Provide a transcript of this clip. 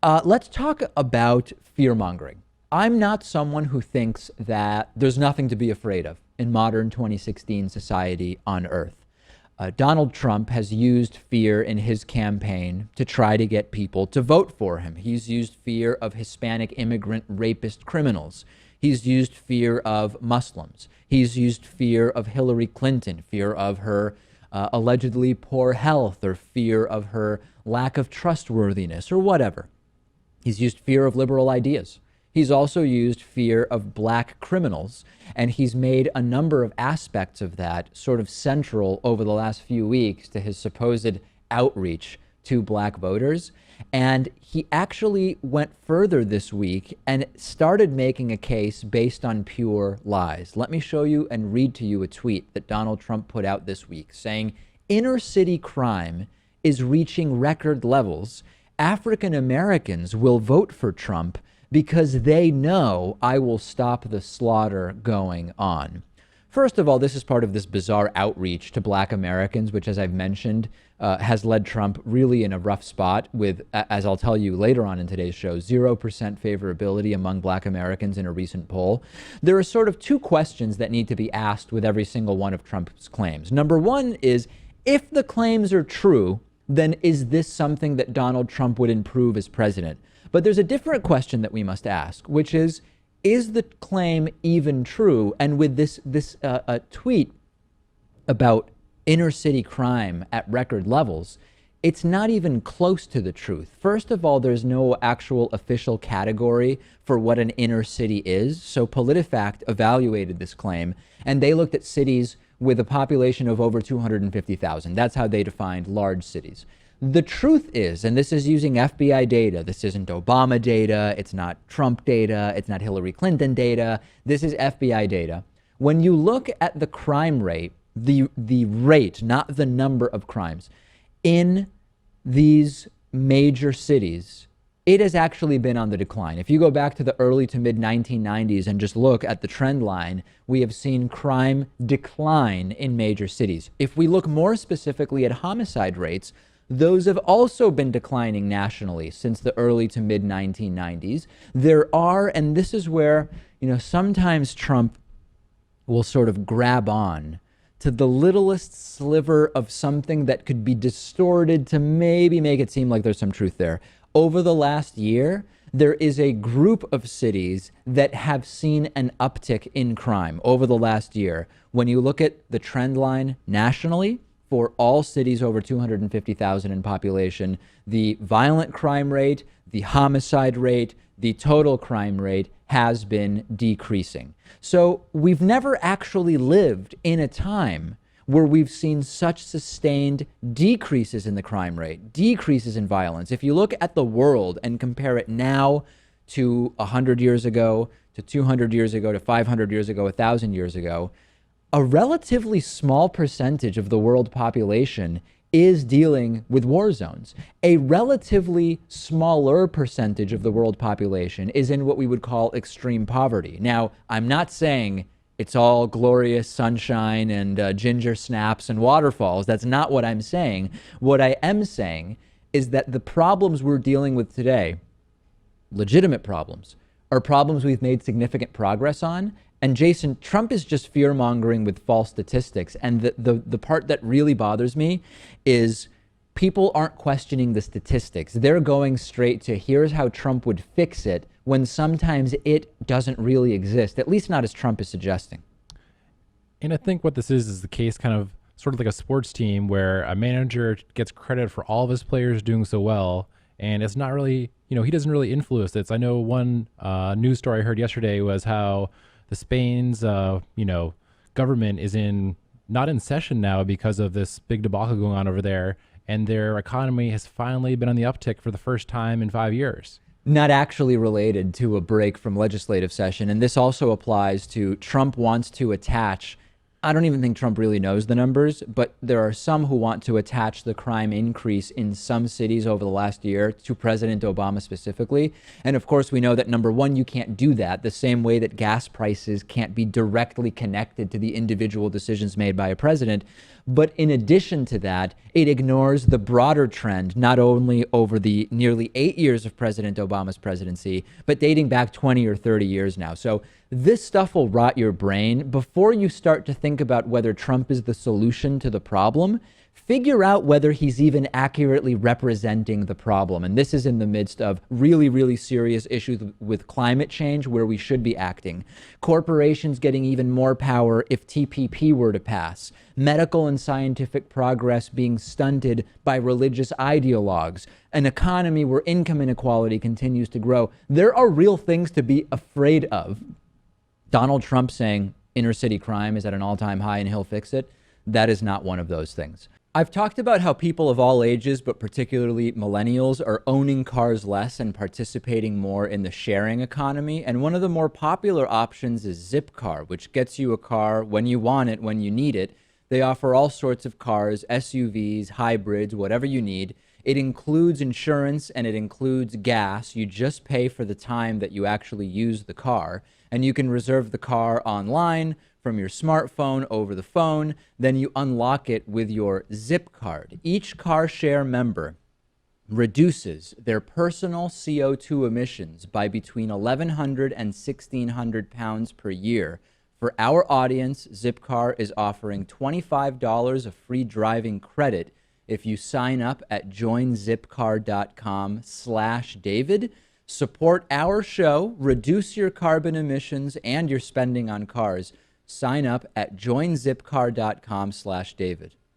Let's talk about fear-mongering. I'm not someone who thinks that there's nothing to be afraid of in modern 2016 society on Earth. Donald Trump has used fear in his campaign to try to get people to vote for him. He's used fear of Hispanic immigrant rapist criminals. He's used fear of Muslims. He's used fear of Hillary Clinton, fear of her allegedly poor health, or fear of her lack of trustworthiness, or whatever. He's used fear of liberal ideas. He's also used fear of black criminals, and he's made a number of aspects of that sort of central over the last few weeks to his supposed outreach to black voters. And he actually went further this week and started making a case based on pure lies. Let me show you and read to you a tweet that Donald Trump put out this week saying, "Inner city crime is reaching record levels. African Americans will vote for Trump because they know I will stop the slaughter going on." First of all, this is part of this bizarre outreach to black Americans, which, as I've mentioned, has led Trump really in a rough spot with, as I'll tell you later on in today's show, 0% favorability among black Americans in a recent poll. There are sort of two questions that need to be asked with every single one of Trump's claims. Number one is, if the claims are true, then is this something that Donald Trump would improve as president? But there's a different question that we must ask, which is the claim even true? And with this tweet about inner city crime at record levels, it's not even close to the truth. First of all, there's no actual official category for what an inner city is. So PolitiFact evaluated this claim, and they looked at cities with a population of over 250,000. That's how they defined large cities. The truth is, and this is using FBI data, this isn't Obama data, it's not Trump data, it's not Hillary Clinton data, this is FBI data. When you look at the crime rate, the rate, not the number of crimes, in these major cities, it has actually been on the decline. If you go back to the early to mid 1990s and just look at the trend line, we have seen crime decline in major cities. If we look more specifically at homicide rates, those have also been declining nationally since the early to mid 1990s. There are, and this is where, sometimes Trump will sort of grab on to the littlest sliver of something that could be distorted to maybe make it seem like there's some truth there. Over the last year, there is a group of cities that have seen an uptick in crime over the last year. When you look at the trend line nationally, for all cities over 250,000 in population, the violent crime rate, the homicide rate, the total crime rate has been decreasing. So we've never actually lived in a time where we've seen such sustained decreases in the crime rate, decreases in violence. If you look at the world and compare it now to 100 years ago, to 200 years ago, to 500 years ago, 1,000 years ago, a relatively small percentage of the world population is dealing with war zones. A relatively smaller percentage of the world population is in what we would call extreme poverty. Now, I'm not saying it's all glorious sunshine and ginger snaps and waterfalls. That's not what I'm saying. What I am saying is that the problems we're dealing with today, legitimate problems, are problems we've made significant progress on. And Jason, Trump is just fear-mongering with false statistics. And the part that really bothers me is people aren't questioning the statistics. They're going straight to here's how Trump would fix it, when sometimes it doesn't really exist, at least not as Trump is suggesting. And I think what this is the case kind of sort of like a sports team where a manager gets credit for all of his players doing so well. And it's not really, he doesn't really influence this. I know one news story I heard yesterday was how the Spain's, government is not in session now because of this big debacle going on over there. And their economy has finally been on the uptick for the first time in 5 years. Not actually related to a break from legislative session. And this also applies to Trump wants to attach I don't even think Trump really knows the numbers, but there are some who want to attach the crime increase in some cities over the last year to President Obama specifically. And of course, we know that number one, you can't do that the same way that gas prices can't be directly connected to the individual decisions made by a president. But in addition to that, it ignores the broader trend, not only over the nearly 8 years of President Obama's presidency, but dating back 20 or 30 years now. So this stuff will rot your brain. Before you start to think about whether Trump is the solution to the problem, figure out whether he's even accurately representing the problem. And this is in the midst of really, really serious issues with climate change where we should be acting. Corporations getting even more power if TPP were to pass. Medical and scientific progress being stunted by religious ideologues. An economy where income inequality continues to grow. There are real things to be afraid of. Donald Trump saying inner city crime is at an all-time high and he'll fix it. That is not one of those things. I've talked about how people of all ages, but particularly millennials, are owning cars less and participating more in the sharing economy. And one of the more popular options is Zipcar, which gets you a car when you want it, when you need it. They offer all sorts of cars, SUVs, hybrids, whatever you need. It includes insurance and it includes gas. You just pay for the time that you actually use the car. And you can reserve the car online from your smartphone over the phone. Then you unlock it with your Zip card. Each car share member reduces their personal CO2 emissions by between 1,100 and 1,600 pounds per year. For our audience, Zipcar is offering $25 of free driving credit if you sign up at joinzipcar.com/David. Support our show, reduce your carbon emissions and your spending on cars. Sign up at joinzipcar.com/David.